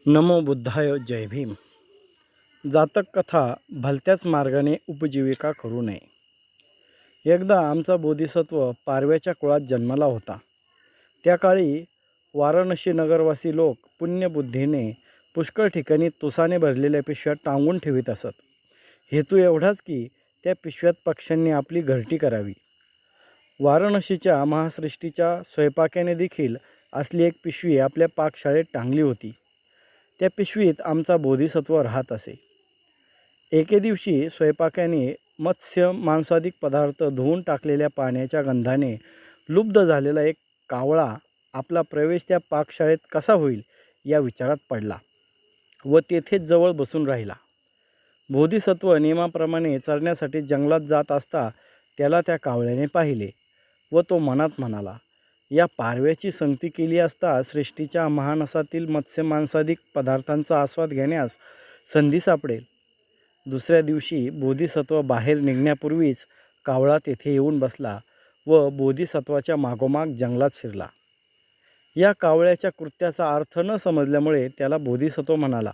नमो बुद्धाय जय भीम. जातक कथा भलत्याच मार्गाने उपजीविका करू नये. एकदा आमचा बोधिसत्व पारव्याच्या कुळात जन्मला होता. त्या काळी वाराणसी नगरवासी लोक पुण्यबुद्धीने पुष्कळ ठिकाणी तुसाने भरलेल्या पिशव्या टांगून ठेवीत असत. हेतू एवढाच की त्या पिशव्यात पक्ष्यांनी आपली घरटी करावी. वाराणसीच्या महासृष्टीच्या स्वयंपाक्याने देखील असली एक पिशवी आपल्या पाकशाळेत टांगली होती. त्या पिशवीत आमचा बोधिसत्व राहत असे. एके दिवशी स्वयंपाक्याने मत्स्य मांसादिक पदार्थ धुवून टाकलेल्या पाण्याच्या गंधाने लुब्ध झालेला एक कावळा आपला प्रवेश त्या पाकशाळेत कसा होईल या विचारात पडला व तेथेच जवळ बसून राहिला. बोधिसत्व नियमाप्रमाणे चरण्यासाठी जंगलात जात असता त्याला त्या कावळ्याने पाहिले व तो मनात म्हणाला, या पारव्याची संगती केली असता सृष्टीच्या महानसातील मत्स्यमांसादिक पदार्थांचा आस्वाद घेण्यास संधी सापडेल. दुसऱ्या दिवशी बोधिसत्व बाहेर निघण्यापूर्वीच कावळा तेथे येऊन बसला व बोधिसत्वाच्या मागोमाग जंगलात शिरला. या कावळ्याच्या कृत्याचा अर्थ न समजल्यामुळे त्याला बोधिसत्व म्हणाला,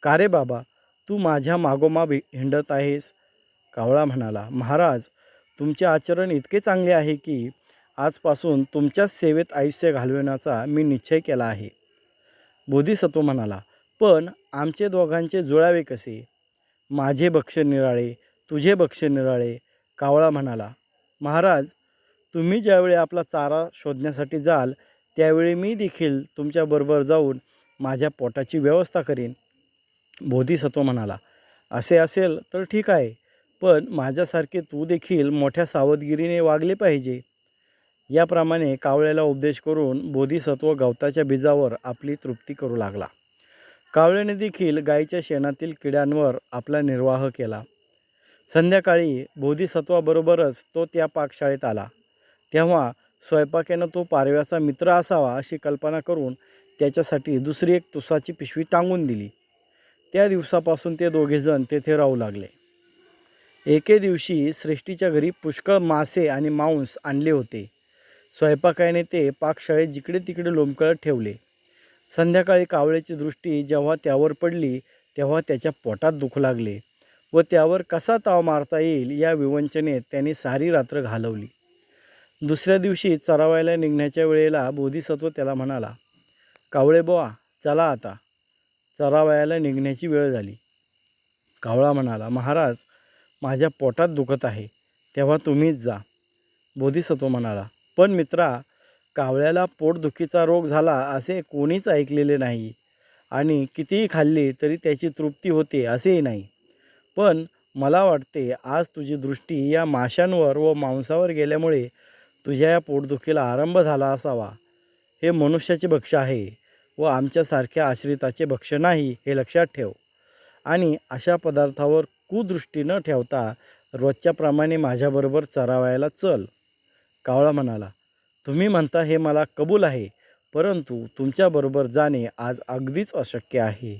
का रे बाबा, तू माझ्या मागोमाग हिंडत आहेस? कावळा म्हणाला, महाराज, तुमचे आचरण इतके चांगले आहे की आजपासून तुमच्याच सेवेत आयुष्य घालविण्याचा मी निश्चय केला आहे. बोधिसत्व म्हणाला, पण आमचे दोघांचे जुळावे कसे? माझे भक्ष्य निराळे, तुझे भक्ष्य निराळे. कावळा म्हणाला, महाराज, तुम्ही ज्यावेळी आपला चारा शोधण्यासाठी जाल त्यावेळी मी देखील तुमच्याबरोबर जाऊन माझ्या पोटाची व्यवस्था करीन. बोधिसत्व म्हणाला, असे असेल तर ठीक आहे, पण माझ्यासारखे तू देखील मोठ्या सावधगिरीने वागले पाहिजे. याप्रमाणे कावळ्याला उपदेश करून बोधिसत्व गवताच्या बीजावर आपली तृप्ती करू लागला. कावळ्याने देखील गायीच्या शेणातील किड्यांवर आपला निर्वाह केला. संध्याकाळी बोधिसत्वाबरोबरच तो त्या पाकशाळेत आला. तेव्हा स्वयंपाक्यानं तो पारव्याचा मित्र असावा अशी कल्पना करून त्याच्यासाठी दुसरी एक तुसाची पिशवी टांगून दिली. त्या दिवसापासून ते दोघेजण तेथे राहू लागले. एके दिवशी सृष्टीच्या घरी पुष्कळ मासे आणि मांस आणले होते. स्वयंपाकाने ते पाकशाळेत जिकडे तिकडे लोंबकळत ठेवले. संध्याकाळी कावळ्याची दृष्टी जेव्हा त्यावर पडली तेव्हा त्याच्या पोटात दुखू लागले व त्यावर कसा ताव मारता येईल या विवंचनेत त्याने सारी रात्र घालवली. दुसऱ्या दिवशी चरावायला निघण्याच्या वेळेला बोधिसत्व त्याला म्हणाला, कावळे बुवा, चला आता, चरावयाला निघण्याची वेळ झाली. कावळा म्हणाला, महाराज, माझ्या पोटात दुखत आहे, तेव्हा तुम्हीच जा. बोधिसत्व म्हणाला, पण मित्रा, कावळ्याला पोटदुखीचा रोग झाला असे कोणीच ऐकलेले नाही आणि कितीही खाल्ली तरी त्याची तृप्ती होते असेही नाही. पण मला वाटते आज तुझी दृष्टी या माशांवर व मांसावर गेल्यामुळे तुझ्या या पोटदुखीला आरंभ झाला असावा. हे मनुष्याचे भक्ष्य आहे व आमच्यासारख्या आश्रिताचे भक्ष्य नाही, हे लक्षात ठेव. आणि अशा पदार्थावर कुदृष्टी न ठेवता रोजच्याप्रमाणे माझ्याबरोबर चरावायला चल. कावळा म्हणाला, तुम्ही म्हणता हे मला कबूल आहे, परंतु तुमच्याबरोबर जाणे आज अगदीच अशक्य आहे.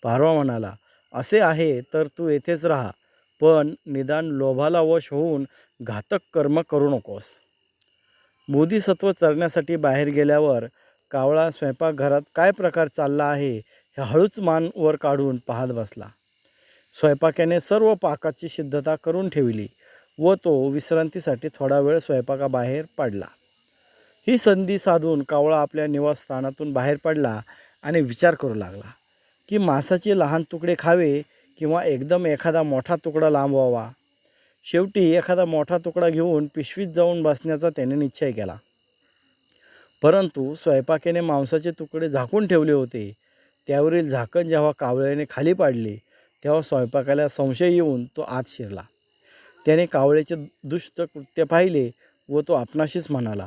पारवा म्हणाला, असे आहे तर तू येथेच राहा, पण निदान लोभाला वश होऊन घातक कर्म करू नकोस. बोधिसत्व चरण्यासाठी बाहेर गेल्यावर कावळा स्वयंपाकघरात काय प्रकार चालला आहे हे हळूच मान वर काढून पाहत बसला. स्वयंपाक्याने सर्व पाकाची सिद्धता करून ठेवली व तो विश्रांतीसाठी थोडा वेळ स्वयंपाकाबाहेर पडला. ही संधी साधून कावळा आपल्या निवासस्थानातून बाहेर पडला आणि विचार करू लागला की मांसाचे लहान तुकडे खावे किंवा एकदम एखादा मोठा तुकडा लांबवावा. शेवटी एखादा मोठा तुकडा घेऊन पिशवीत जाऊन बसण्याचा त्याने निश्चय केला. परंतु स्वयंपाक्याने मांसाचे तुकडे झाकून ठेवले होते. त्यावरील झाकण जेव्हा कावळ्याने खाली पाडले तेव्हा स्वयंपाकाला संशय येऊन तो आत शिरला. त्याने कावळ्याचे दुष्ट कृत्य पाहिले व तो आपणाशीच म्हणाला,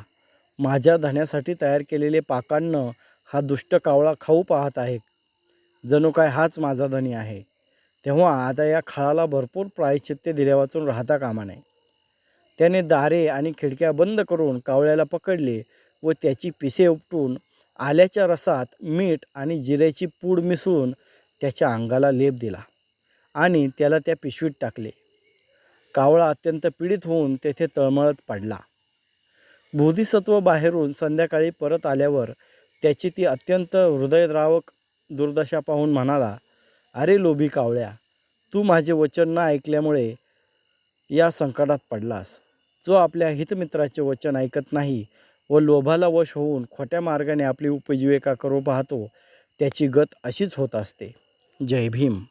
माझ्या धण्यासाठी तयार केलेले पाकान्न हा दुष्ट कावळा खाऊ पाहत आहे. जणू काय हाच माझा धनी आहे. तेव्हा आता या खाळाला भरपूर प्रायश्चित्य दिल्या वाचून राहता कामा नये. त्याने दारे आणि खिडक्या बंद करून कावळ्याला पकडले व त्याची पिसे उपटून आल्याच्या रसात मीठ आणि जिऱ्याची पूड मिसळून त्याच्या अंगाला लेप दिला आणि त्याला त्या पिशवीत टाकले. कावळा अत्यंत पीडित होऊन तेथे तळमळत पडला. बोधिसत्व बाहेरून संध्याकाळी परत आल्यावर त्याची ती अत्यंत हृदयद्रावक दुर्दशा पाहून म्हणाला, "अरे लोभी कावळ्या, तू माझे वचन न ऐकल्यामुळे या संकटात पडलास. जो आपल्या हितमित्राचे वचन ऐकत नाही व लोभाला वश होऊन खोट्या मार्गाने आपली उपजीविका करू पाहतो, त्याची गत अशीच होत असते." जय भीम.